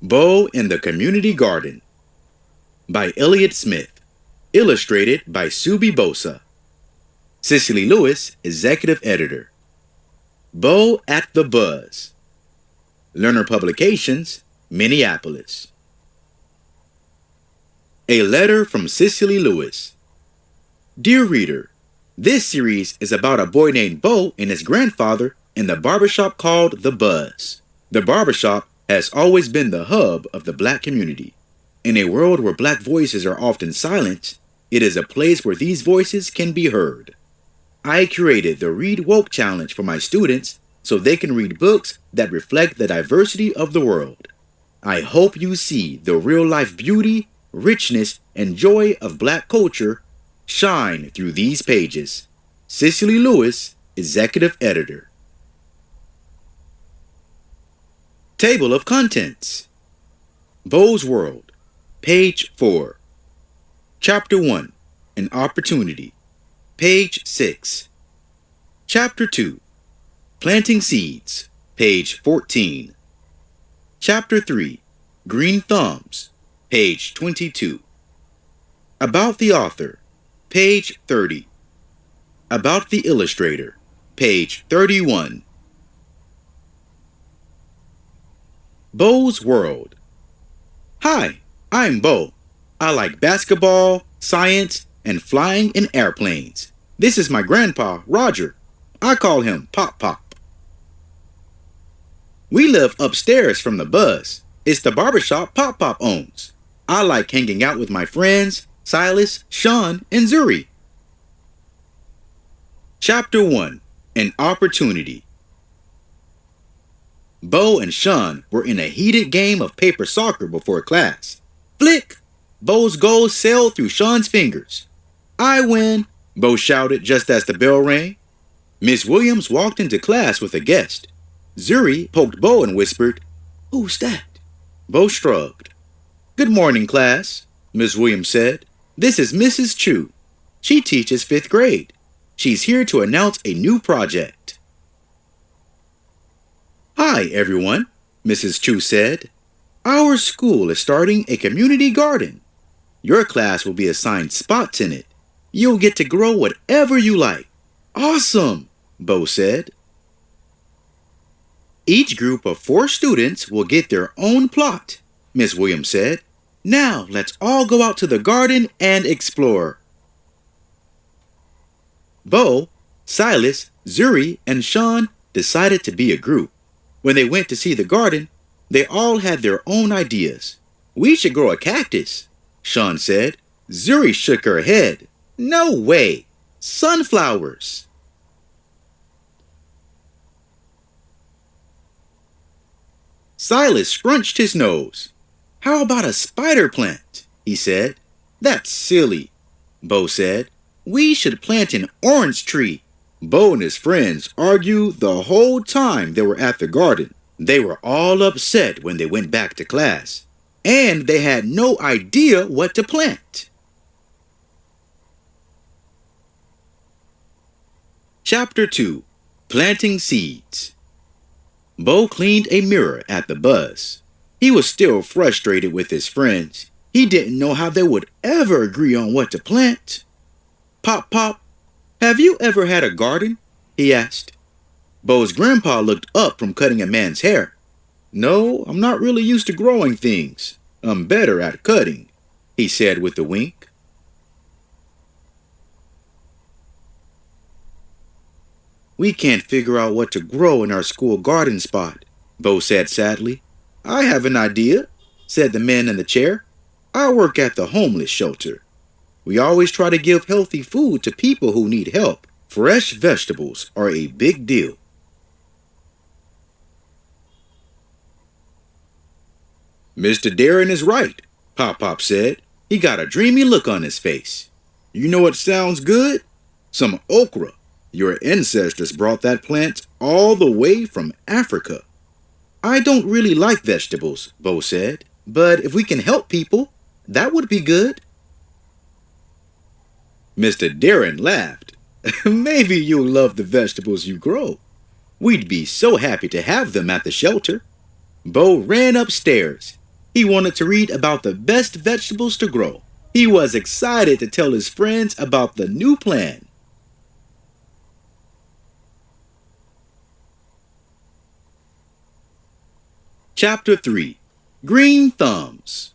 Bo in the Community Garden by Elliott Smith. Illustrated by Subi Bosa. Cicely Lewis, Executive Editor. Bo at the Buzz. Learner Publications, Minneapolis. A letter from Cicely Lewis. Dear reader, this series is about a boy named Bo and his grandfather in the barbershop called The Buzz. The barbershop has always been the hub of the black community. In a world where black voices are often silenced, it is a place where these voices can be heard. I created the Read Woke Challenge for my students so they can read books that reflect the diversity of the world. I hope you see the real-life beauty, richness, and joy of black culture shine through these pages. Cicely Lewis, Executive Editor. Table of Contents. Bo's World, page 4. Chapter 1, An Opportunity, page 6. Chapter 2, Planting Seeds, page 14. Chapter 3, Green Thumbs, page 22. About the author, page 30. About the illustrator, page 31. Bo's World. Hi, I'm Bo. I like basketball, science, and flying in airplanes. This is my grandpa, Roger. I call him Pop Pop. We live upstairs from the Buzz. It's the barbershop Pop Pop owns. I like hanging out with my friends, Silas, Sean, and Zuri. Chapter 1, An Opportunity. Bo and Sean were in a heated game of paper soccer before class. Flick! Bo's goal sailed through Sean's fingers. I win, Bo shouted just as the bell rang. Miss Williams walked into class with a guest. Zuri poked Bo and whispered, "Who's that?" Bo shrugged. "Good morning, class," Miss Williams said. "This is Mrs. Chu. She teaches 5th grade. She's here to announce a new project." "Hi, everyone," Mrs. Chu said. "Our school is starting a community garden. Your class will be assigned spots in it. You'll get to grow whatever you like." "Awesome," Bo said. "Each group of 4 students will get their own plot," Miss Williams said. "Now let's all go out to the garden and explore." Bo, Silas, Zuri, and Sean decided to be a group. When they went to see the garden, they all had their own ideas. "We should grow a cactus," Sean said. Zuri shook her head. "No way! Sunflowers!" Silas scrunched his nose. "How about a spider plant?" he said. "That's silly," Bo said. "We should plant an orange tree." Bo and his friends argued the whole time they were at the garden. They were all upset when they went back to class, and they had no idea what to plant. Chapter 2, Planting Seeds. Bo cleaned a mirror at the Buzz. He was still frustrated with his friends. He didn't know how they would ever agree on what to plant. "Pop Pop, have you ever had a garden?" he asked. Bo's grandpa looked up from cutting a man's hair. "No, I'm not really used to growing things. I'm better at cutting," he said with a wink. "We can't figure out what to grow in our school garden spot," Bo said sadly. "I have an idea," said the man in the chair. "I work at the homeless shelter. We always try to give healthy food to people who need help. Fresh vegetables are a big deal." "Mr. Darren is right," Pop Pop said. He got a dreamy look on his face. "You know what sounds good? Some okra. Your ancestors brought that plant all the way from Africa." "I don't really like vegetables," Bo said, "but if we can help people, that would be good." Mr. Darren laughed. "Maybe you'll love the vegetables you grow. We'd be so happy to have them at the shelter." Bo ran upstairs. He wanted to read about the best vegetables to grow. He was excited to tell his friends about the new plan. Chapter 3. Green Thumbs.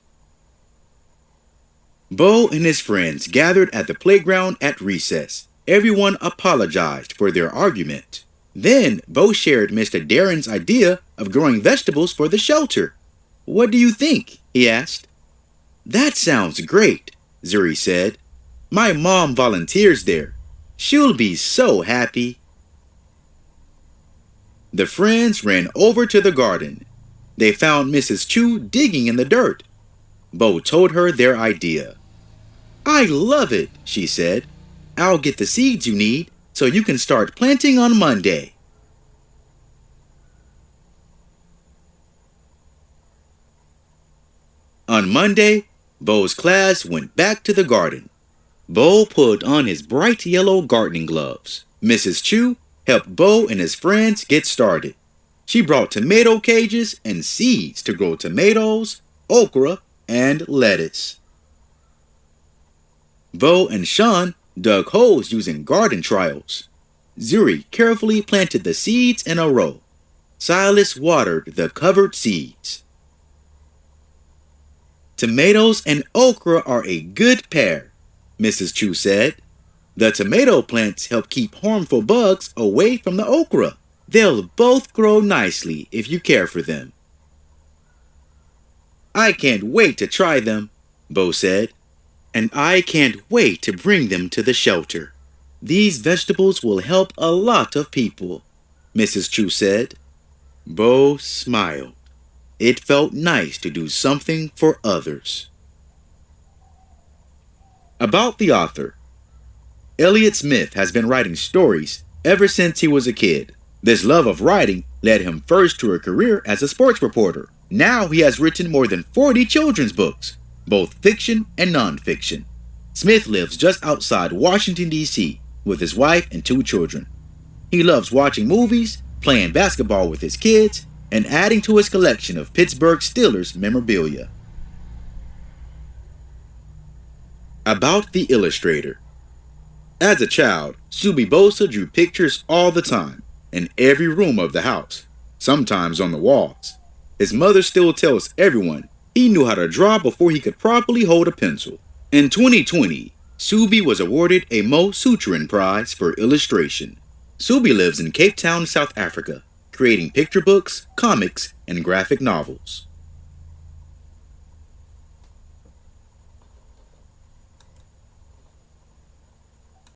Bo and his friends gathered at the playground at recess. Everyone apologized for their argument. Then Bo shared Mr. Darren's idea of growing vegetables for the shelter. "What do you think?" he asked. "That sounds great," Zuri said. "My mom volunteers there. She'll be so happy." The friends ran over to the garden. They found Mrs. Chu digging in the dirt. Bo told her their idea. "I love it," she said. "I'll get the seeds you need so you can start planting on Monday." On Monday, Bo's class went back to the garden. Bo put on his bright yellow gardening gloves. Mrs. Chu helped Bo and his friends get started. She brought tomato cages and seeds to grow tomatoes, okra, and lettuce. Bo and Sean dug holes using garden trials. Zuri carefully planted the seeds in a row. Silas watered the covered seeds. "Tomatoes and okra are a good pair," Mrs. Chu said. "The tomato plants help keep harmful bugs away from the okra. They'll both grow nicely if you care for them." "I can't wait to try them," Bo said. "And I can't wait to bring them to the shelter. These vegetables will help a lot of people," Mrs. Chu said. Bo smiled. It felt nice to do something for others. About the author. Elliott Smith has been writing stories ever since he was a kid. This love of writing led him first to a career as a sports reporter. Now he has written more than 40 children's books, both fiction and nonfiction. Smith lives just outside Washington, D.C. with his wife and 2 children. He loves watching movies, playing basketball with his kids, and adding to his collection of Pittsburgh Steelers memorabilia. About the illustrator. As a child, Subi Bosa drew pictures all the time, in every room of the house, sometimes on the walls. His mother still tells everyone he knew how to draw before he could properly hold a pencil. In 2020, Subi was awarded a Mo Sutrin Prize for illustration. Subi lives in Cape Town, South Africa, creating picture books, comics, and graphic novels.